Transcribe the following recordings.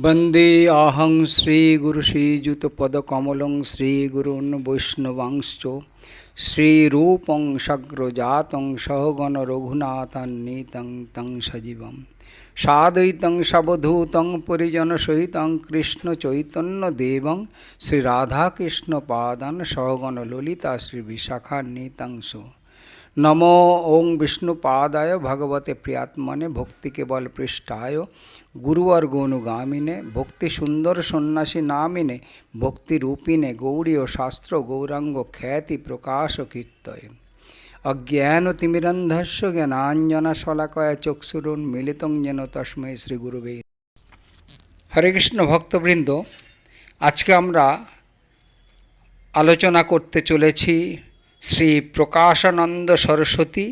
वंदे आहं श्रीगुरुश्रीयुतपदकमलं श्रीगुरून् वैष्णवांश्च श्रीरूपं सग्रजातं सहगण रघुनाथान्वितं तं सजीवं साद्वैतं सवधूतं परिजनसहितं कृष्णचैतन्यदेवं श्रीराधाकृष्णपादान् सहगण ललिता श्रीविशाखान्वितं नमो ओं विष्णुपादाय भगवते प्रियात्मने भक्ति केवल पृष्ठाय गुरुवर गौनुगामिने भक्ति सुंदर सन्यासी नामिने भक्ति रूपिणे गौड़ी शास्त्र गौरांग ख्याति प्रकाश कीर्तय अज्ञानतिमिरन्धस्य ज्ञानाञ्जनशलाकया चक्षुरुन्मीलितं येन तस्मै श्रीगुरुवे हरे कृष्ण भक्तबृंद आज के आमरा आलोचना करते चलेছি श्री प्रकाशानंद सरस्वती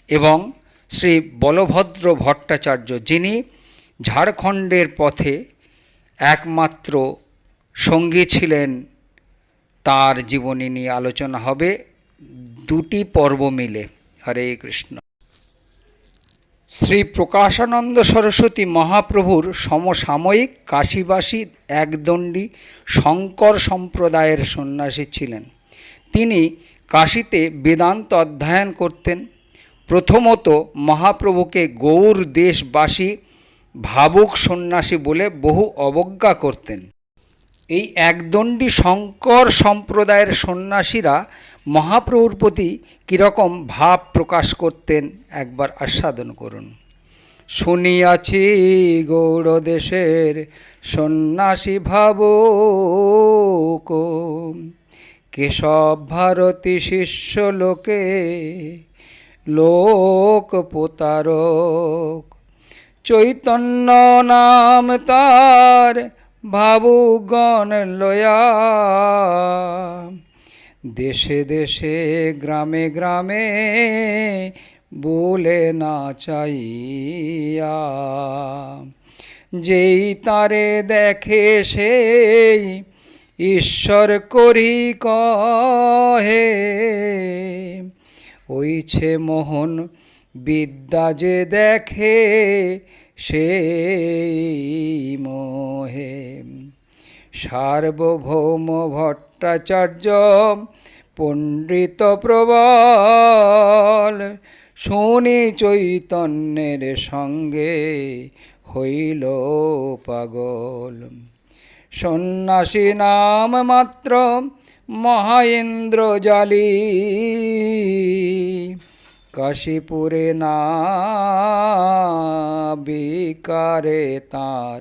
एवं श्री बलभद्र भट्टाचार्य जिनी झारखंडेर पथे एकमात्र संगी छिलेन तार जीवनी निये आलोचना हबे दुटी पर्व मिले। हरे कृष्ण। श्री प्रकाशानंद सरस्वती महाप्रभुर समसामयिक काशीबासी एकदंडी शंकर सम्प्रदायेर सन्यासी छिलेन। तिनी काशीते वेदांत अध्ययन करतें। प्रथमत महाप्रभुके गौर देशबासी भावुक सन्यासी बोले बहु अवज्ञा करतें। এই একদণ্ডী শঙ্কর সম্প্রদায়ের সন্ন্যাসীরা মহাপ্রভুর প্রতি কীরকম ভাব প্রকাশ করতেন একবার আস্বাদন করুন। শুনিয়াছি গৌড় দেশের সন্ন্যাসী ভাবুক কেশব ভারতী শিষ্য লোকে লোক প্রতারক চৈতন্য নাম তার ভাবুগণ লয়া দেশে দেশে গ্রামে গ্রামে বলে না চাইয়া যেই তারে দেখে সেই ঈশ্বর করি কহে ওইছে মোহন বিদ্যা যে দেখে সেই মোহে। সার্বভৌম ভট্টাচার্য পণ্ডিত প্রবল শুনি চৈতন্যের সঙ্গে হইল পাগল। সন্ন্যাসী নাম মাত্র মহেন্দ্রজালী কাশীপুরে না বিকারে তার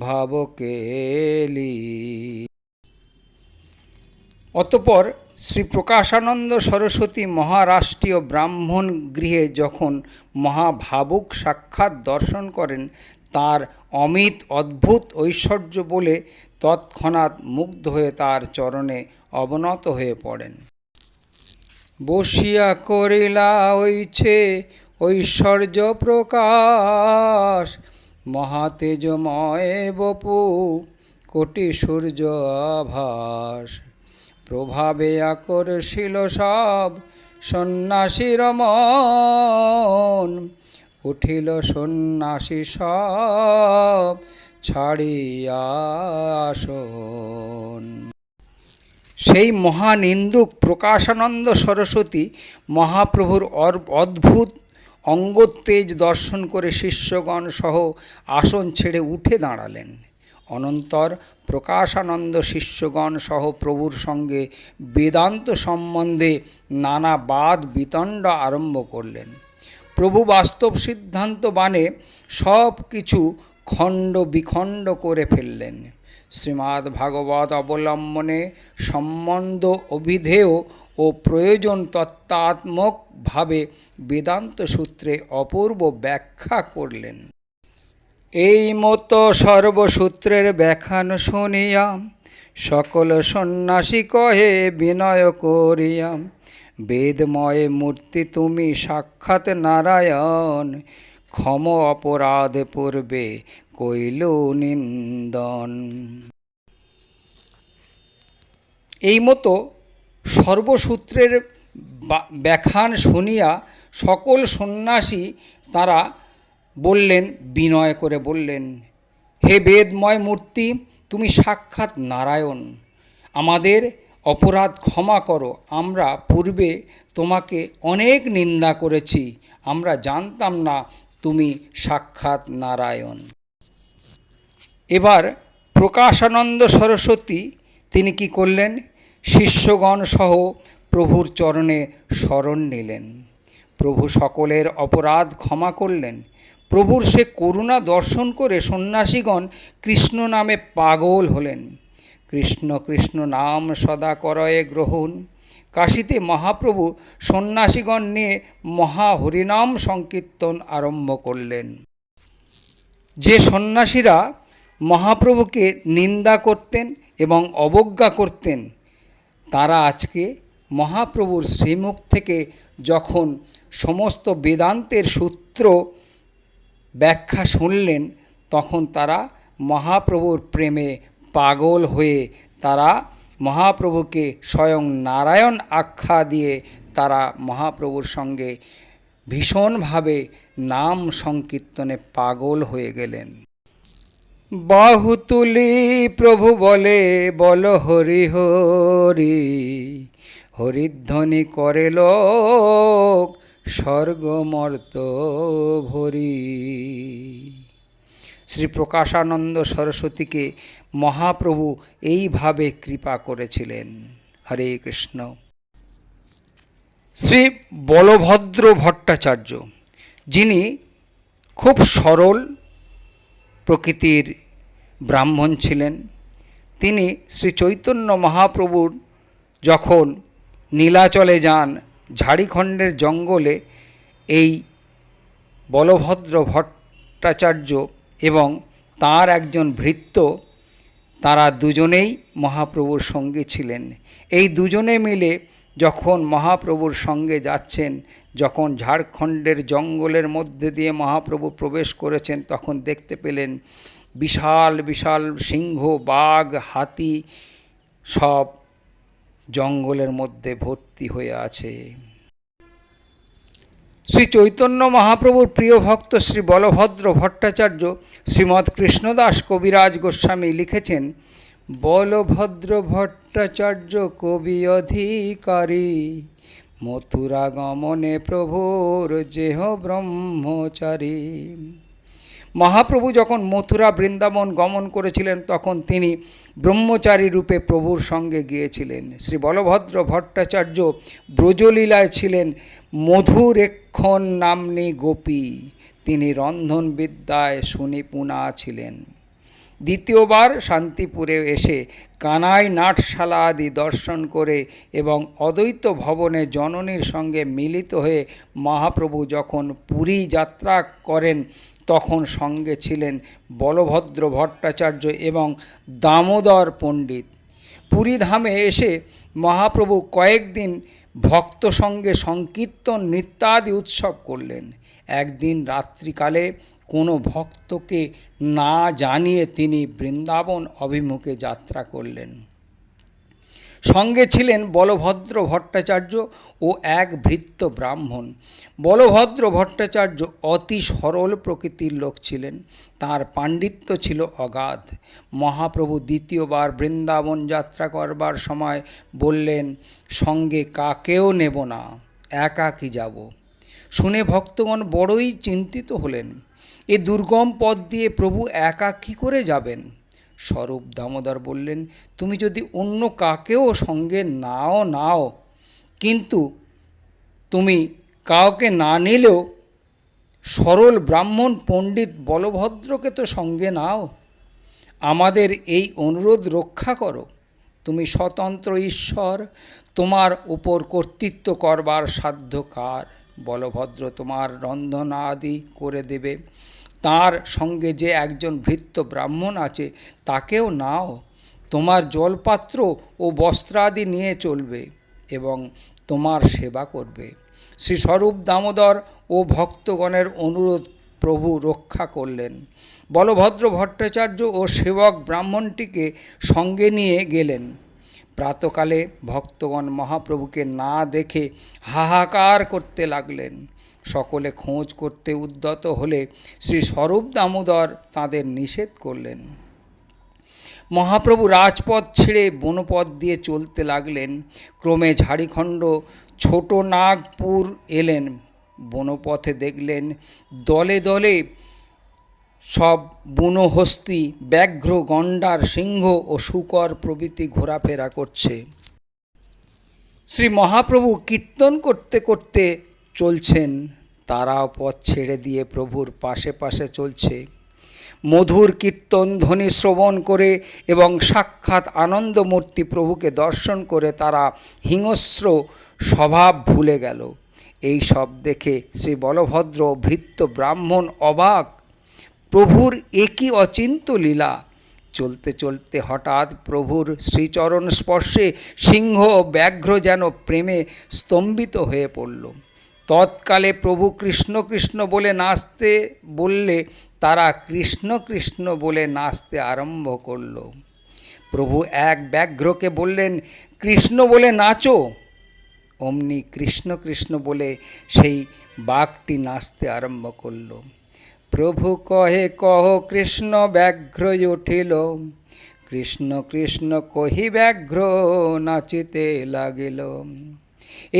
ভাবকেলি। অতঃপর শ্রী প্রকাশানন্দ সরস্বতী মহারাষ্ট্রীয় ব্রাহ্মণ গৃহে যখন মহাভাবুক সাক্ষাৎ দর্শন করেন তার অমিত অদ্ভুত ঐশ্বর্য বলে তৎক্ষণাৎ মুগ্ধ হয়ে তার চরণে অবনত হয়ে পড়েন। বসিয়া করিলা হইছে ঐশ্বর্য প্রকাশ মহাতেজময় বপু কোটি সূর্য আভাস প্রভাবে আকর্ষিল সব সন্ন্যাসীর মন উঠিল সন্ন্যাসী সব ছাড়িয়া আসন। সেই মহানিন্দুক প্রকাশানন্দ সরস্বতী মহাপ্রভুর অদ্ভুত অঙ্গতেজ দর্শন করে শিষ্যগণ সহ আসন ছেড়ে উঠে দাঁড়ালেন। অনন্তর প্রকাশানন্দ শিষ্যগণ সহ প্রভুর সঙ্গে বেদান্ত সম্বন্ধে নানা বাদ বিতণ্ড আরম্ভ করলেন। প্রভু বাস্তব সিদ্ধান্ত বানে সব কিছু খণ্ড বিখণ্ড করে ফেললেন। শ্রীমদ্ ভাগবত অবলম্বনে সম্বন্ধ অভিধেয় ও প্রয়োজন তত্ত্বাত্মকভাবে বেদান্ত সূত্রে অপূর্ব ব্যাখ্যা করলেন। এই মতো সর্বসূত্রের ব্যাখ্যান শুনিয়া সকল সন্ন্যাসী কহে বিনয় করিয়া বেদময় মূর্তি তুমি সাক্ষাৎ নারায়ণ ক্ষম অপরাধ পূর্বে কইল নিন্দন। এই মতো সর্বসূত্রের ব্যাখ্যান শুনিয়া সকল সন্ন্যাসী তারা বললেন, বিনয় করে বললেন, হে বেদময় মূর্তি, তুমি সাক্ষাৎ নারায়ণ, আমাদের অপরাধ ক্ষমা করো। আমরা পূর্বে তোমাকে অনেক নিন্দা করেছি, আমরা জানতাম না তুমি সাক্ষাৎ নারায়ণ। এবার প্রকাশানন্দ সরস্বতী তিনি কি করলেন? শিষ্যগণ সহ প্রভুর চরণে শরণ নিলেন। প্রভু সকলের অপরাধ ক্ষমা করলেন। প্রভুর সে করুণা দর্শন করে সন্ন্যাসীগণ কৃষ্ণ নামে পাগল হলেন। কৃষ্ণ কৃষ্ণ নাম সদা করয়ে গ্রহণ। কাশীতে মহাপ্রভু সন্ন্যাসীগণ নিয়ে মহা হরিনাম সংকীর্তন আরম্ভ করলেন। যে সন্ন্যাসীরা মহাপ্রভুকে নিন্দা করতেন এবং অবজ্ঞা করতেন, তারা আজকে মহাপ্রভুর শ্রীমুখ থেকে যখন সমস্ত বেদান্তের সূত্র ব্যাখ্যা শুনলেন, তখন তারা মহাপ্রভুর প্রেমে পাগল হয়ে তারা মহাপ্রভুকে স্বয়ং নারায়ণ আখ্যা দিয়ে তারা মহাপ্রভুর সঙ্গে ভীষণভাবে নাম সংকীর্তনে পাগল হয়ে গেলেন। বাহু তুলি প্রভু বলে বল হরি হরি, হরিধ্বনি করে লোক স্বর্গমর্ত ভরি। শ্রী প্রকাশানন্দ সরস্বতীকে মহাপ্রভু এইভাবে কৃপা করেছিলেন। হরে কৃষ্ণ। শ্রী বলভদ্র ভট্টাচার্য, যিনি খুব সরল প্রকৃতির ব্রাহ্মণ ছিলেন, তিনি শ্রী চৈতন্য মহাপ্রভুর যখন নীলাচলে যান, ঝাড়খণ্ডের জঙ্গলে এই বলভদ্র ভট্টাচার্য এবং তার একজন ভৃত্য, তারা দুজনেই মহাপ্রভুর সঙ্গে ছিলেন। এই দুজনে মিলে যখন মহাপ্রভুর সঙ্গে যাচ্ছেন, যখন ঝাড়খণ্ডের জঙ্গলের মধ্যে দিয়ে মহাপ্রভু প্রবেশ করেছেন, তখন দেখতে পেলেন বিশাল বিশাল সিংহ, বাঘ, হাতি সব জঙ্গলের মধ্যে ভর্তি হয়ে আছে। শ্রী চৈতন্য মহাপ্রভুর প্রিয় ভক্ত শ্রী বলভদ্র ভট্টাচার্য শ্রীমৎ কৃষ্ণদাস কবিরাজ গোস্বামী লিখেছেন, বলভদ্র ভট্টাচার্য কবি অধিকারী, মথুরা গমনে প্রভুর যেহ ব্রহ্মচারী। মহাপ্রভু যখন মথুরা বৃন্দাবন গমন করেছিলেন, তখন তিনি ব্রহ্মচারী রূপে প্রভুর সঙ্গে গিয়েছিলেন। শ্রী বলভদ্র ভট্টাচার্য ব্রজলীলায় ছিলেন মধুরেক্ষণ নাম্নী গোপী, তিনি রন্ধনবিদ্যায় সুনিপুণা ছিলেন। দ্বিতীয়বার শান্তিপুরে এসে কানাই নাটশালা আদি দর্শন করে এবং অদ্বৈত ভবনে জননীর সঙ্গে মিলিত হয়ে মহাপ্রভু যখন পুরী যাত্রা করেন, তখন সঙ্গে ছিলেন বলভদ্র ভট্টাচার্য এবং দামোদর পণ্ডিত। পুরীধামে এসে মহাপ্রভু কয়েকদিন ভক্ত সঙ্গে সংকীর্তন নৃত্যাদি উৎসব করলেন। একদিন রাত্রিকালে কোনো ভক্তকে না জানিয়ে তিনি বৃন্দাবন অভিমুখে যাত্রা করলেন। সঙ্গে ছিলেন বলভদ্র ভট্টাচার্য ও এক ভৃত্য ব্রাহ্মণ। বলভদ্র ভট্টাচার্য অতি সরল প্রকৃতির লোক ছিলেন, তার পাণ্ডিত্য ছিল অগাধ। মহাপ্রভু দ্বিতীয়বার বৃন্দাবন যাত্রা করবার সময় বললেন, সঙ্গে কাকেও নেব না, একাকী যাব। শুনে ভক্তগণ বড়ই চিন্তিত হলেন, এ দুর্গম পথ দিয়ে প্রভু একা কী করে যাবেন? স্বরূপ দামোদর বললেন, তুমি যদি অন্য কাকেও সঙ্গে নাও, কিন্তু তুমি কাউকে না নিলেও সরল ব্রাহ্মণ পণ্ডিত বলভদ্রকে তো সঙ্গে নাও। আমাদের এই অনুরোধ রক্ষা করো। তুমি স্বতন্ত্র ঈশ্বর, তোমার উপর কর্তৃত্ব করবার সাধ্য কার? বলভদ্র তোমার রন্ধনা আদি করে দেবে। তার সঙ্গে যে একজন ভৃত্য ব্রাহ্মণ আছে, তাকেও নাও। তোমার জলপাত্র ও বস্ত্রাদি নিয়ে চলবে এবং তোমার সেবা করবে। শ্রী স্বরূপ দামোদর ও ভক্তগণের অনুরোধ প্রভু রক্ষা করলেন। বলভদ্র ভট্টাচার্য ও সেবক ব্রাহ্মণটিকে সঙ্গে নিয়ে গেলেন। প্রাতকালে ভক্তগণ মহাপ্রভুকে না দেখে হাহাকার করতে লাগলেন। সকলে খোঁজ করতে উদ্যত হলে শ্রী স্বরূপ দামোদর তাদের নিষেধ করলেন। মহাপ্রভু রাজপথ ছেড়ে বনপথ দিয়ে চলতে লাগলেন। ক্রমে ঝাড়িখণ্ড ছোট নাগপুর এলেন। বনপথে দেখলেন দলে দলে সব বনহস্তি, ব্যাঘ্র, গণ্ডার, সিংহ ও শূকর প্রভৃতি ঘোরাফেরা করছে। শ্রী মহাপ্রভু কীর্তন করতে করতে চলছেন, তারাও পথ ছেড়ে দিয়ে প্রভুর পাশে পাশে চলছে। মধুর কীর্তন ধ্বনি শ্রবণ করে এবং সাক্ষাৎ আনন্দমূর্তি প্রভুকে দর্শন করে তারা হিংস্র স্বভাব ভুলে গেল। এই সব দেখে শ্রী বলভদ্র ভৃত্য ব্রাহ্মণ অবাক। প্রভুর একই অচিন্ত লীলা। চলতে চলতে হঠাৎ প্রভুর শ্রীচরণ স্পর্শে সিংহ ও ব্যাঘ্র যেন প্রেমে স্তম্ভিত হয়ে পড়ল। তৎকালে প্রভু কৃষ্ণ কৃষ্ণ বলে নাচতে বললে তারা কৃষ্ণ কৃষ্ণ বলে নাচতে আরম্ভ করল। প্রভু এক ব্যাঘ্রকে বললেন, কৃষ্ণ বলে নাচো। অমনি কৃষ্ণ কৃষ্ণ বলে সেই বাঘটি নাচতে আরম্ভ করল। প্রভু কহে কহ কৃষ্ণ, ব্যাঘ্র উঠিল। কৃষ্ণ কৃষ্ণ কহি ব্যাঘ্র নাচিতে লাগিল।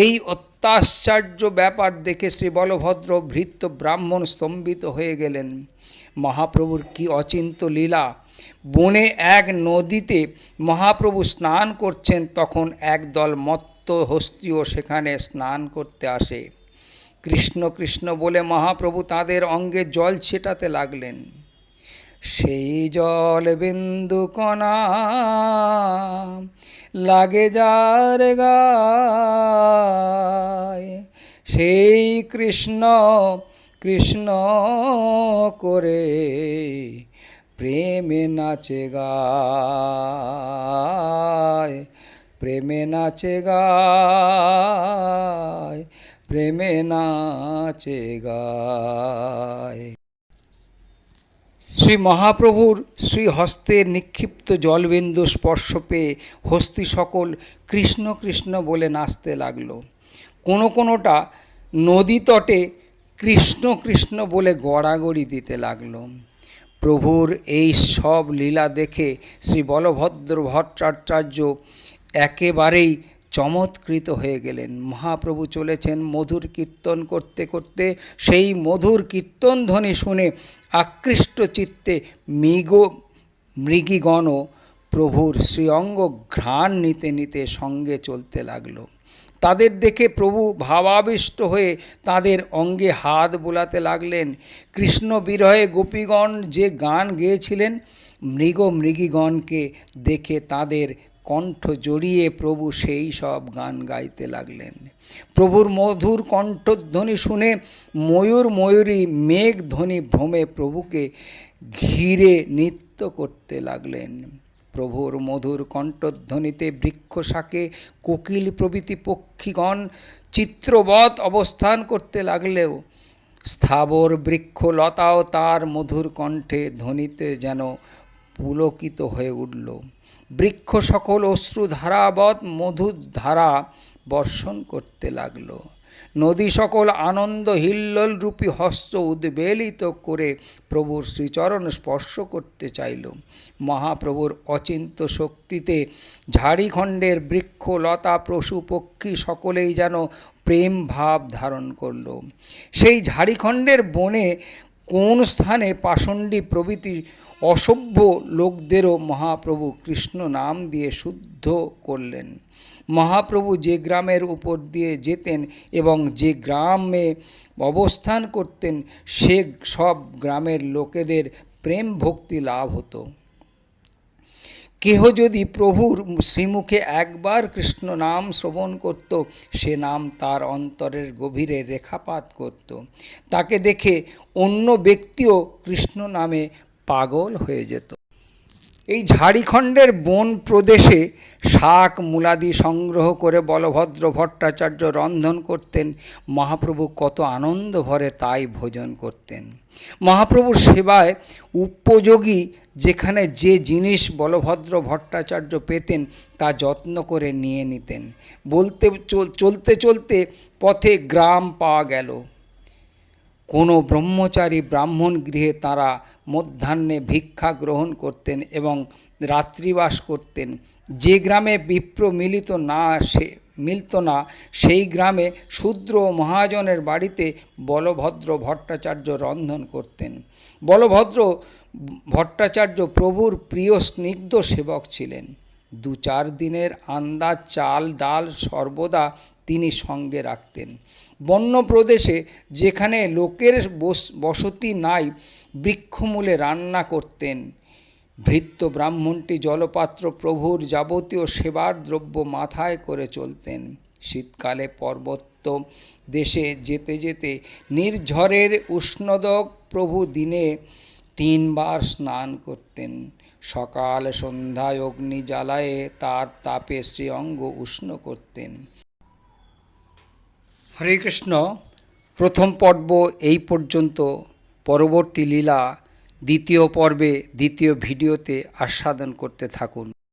এই অত্যাশ্চর্য ব্যাপার দেখে শ্রী বলভদ্র ভৃত্য ব্রাহ্মণ স্তম্ভিত হয়ে গেলেন। মহাপ্রভুর কি অচিন্ত লীলা! বনে এক নদীতে মহাপ্রভু স্নান করছেন, তখন একদল মত্ত হস্তিও সেখানে স্নান করতে আসে। কৃষ্ণ কৃষ্ণ বলে মহাপ্রভু তাদের অঙ্গে জল ছেটাতে লাগলেন। সেই জল বিন্দু কণা লাগে যার গায়, সেই কৃষ্ণ কৃষ্ণ করে প্রেমে নাচে গায়, প্রেমে নাচে গায়, প্রেমে নাচে গায়। শ্রী মহাপ্রভুর শ্রীহস্তের নিক্ষিপ্ত জলবিন্দু স্পর্শ পেয়ে হস্তি সকল কৃষ্ণ কৃষ্ণ বলে নাচতে লাগল। কোনোটা নদী তটে কৃষ্ণ কৃষ্ণ বলে গড়াগড়ি দিতে লাগল। প্রভুর এই সব লীলা দেখে শ্রী বলভদ্র ভট্টাচার্য একেবারেই চমৎকৃত হয়ে গেলেন। মহাপ্রভু চলেছেন মধুর কীর্তন করতে করতে। সেই মধুর কীর্তন ধ্বনি শুনে আকৃষ্ট চিত্তে মৃগীগণও প্রভুর শ্রীঅঙ্গ ঘ্রাণ নিতে নিতে সঙ্গে চলতে লাগল। তাদের দেখে প্রভু ভাবাবিষ্ট হয়ে তাদের অঙ্গে হাত বোলাতে লাগলেন। কৃষ্ণ বিরহে গোপীগণ যে গান গেয়েছিলেন, মৃগীগণকে দেখে তাদের কণ্ঠ জড়িয়ে প্রভু সেই সব গান গাইতে লাগলেন। প্রভুর মধুর কণ্ঠধ্বনি শুনে ময়ূরী মেঘধ্বনি ভ্রমে প্রভুকে ঘিরে নৃত্য করতে লাগলেন। প্রভুর মধুর কণ্ঠধ্বনিতে বৃক্ষশাকে কোকিল প্রভৃতি পক্ষীগণ চিত্রবৎ অবস্থান করতে লাগলেও স্থাবর বৃক্ষলতাও তার মধুর কণ্ঠে ধ্বনিতে যেন পুলকিত হয়ে উঠল। বৃক্ষ সকল অশ্রুধারাবৎ মধুর ধারা বর্ষণ করতে লাগল। নদী সকল আনন্দ হিল্লোল রূপী হস্ত উদ্বেলিত করে প্রভুর শ্রীচরণ স্পর্শ করতে চাইল। মহাপ্রভুর অচিন্ত শক্তিতে ঝাড়িখণ্ডের বৃক্ষ লতা পশু পক্ষী সকলেই যেন প্রেম ভাব ধারণ করল। সেই ঝাড়িখণ্ডের বনে কোন স্থানে পাষণ্ডী প্রভৃতি অসভ্য লোকদেরও মহাপ্রভু কৃষ্ণ নাম দিয়ে শুদ্ধ করলেন। মহাপ্রভু যে গ্রামের উপর দিয়ে যেতেন এবং যে গ্রামে অবস্থান করতেন, সে সব গ্রামের লোকেদের প্রেম ভক্তি লাভ হতো। কেহ যদি প্রভুর শ্রীমুখে একবার কৃষ্ণ নাম শ্রবণ করত, সে নাম তার অন্তরের গভীরে রেখাপাত করত। তাকে দেখে অন্য ব্যক্তিও কৃষ্ণ নামে পাগল হয়ে যেত। এই ঝাড়িখণ্ডের বন প্রদেশে শাক মূলাদি সংগ্রহ করে বলভদ্র ভট্টাচার্য রন্ধন করতেন। মহাপ্রভু কত আনন্দ ভরে তাই ভোজন করতেন। মহাপ্রভুর সেবায় উপযোগী যেখানে যে জিনিস বলভদ্র ভট্টাচার্য পেতেন তা যত্ন করে নিয়ে নিতেন। চলতে চলতে পথে গ্রাম পাওয়া গেল। কোনো ব্রহ্মচারী ব্রাহ্মণ গৃহে তাঁরা মধ্যাহ্নে ভিক্ষা গ্রহণ করতেন এবং রাত্রিবাস করতেন। যে গ্রামে বিপ্র মিলত না সেই গ্রামে শূদ্র ও মহাজনের বাড়িতে বলভদ্র ভট্টাচার্য রন্ধন করতেন। বলভদ্র ভট্টাচার্য প্রভুর প্রিয় স্নিগ্ধ সেবক ছিলেন। 2-4 দিনের আন্দাজ চাল ডাল সর্বদা তিনি সঙ্গে রাখতেন। বন্য প্রদেশে যেখানে লোকের বসতি নাই, বৃক্ষমূলে রান্না করতেন। ভৃত্য ব্রাহ্মণটি জলপাত্র প্রভুর যাবতীয় সেবার দ্রব্য মাথায় করে চলতেন। শীতকালে পর্বত দেশে যেতে যেতে নির্ঝরের উষ্ণদক প্রভু দিনে 3 বার স্নান করতেন। সকাল সন্ধ্যায় অগ্নি জ্বালায়ে তার তাপে শ্রীঅঙ্গ উষ্ণ করতেন। হরে কৃষ্ণ। প্রথম পর্ব এই পর্যন্ত। পরবর্তী লীলা দ্বিতীয় পর্বে দ্বিতীয় ভিডিওতে আস্বাদন করতে থাকুন।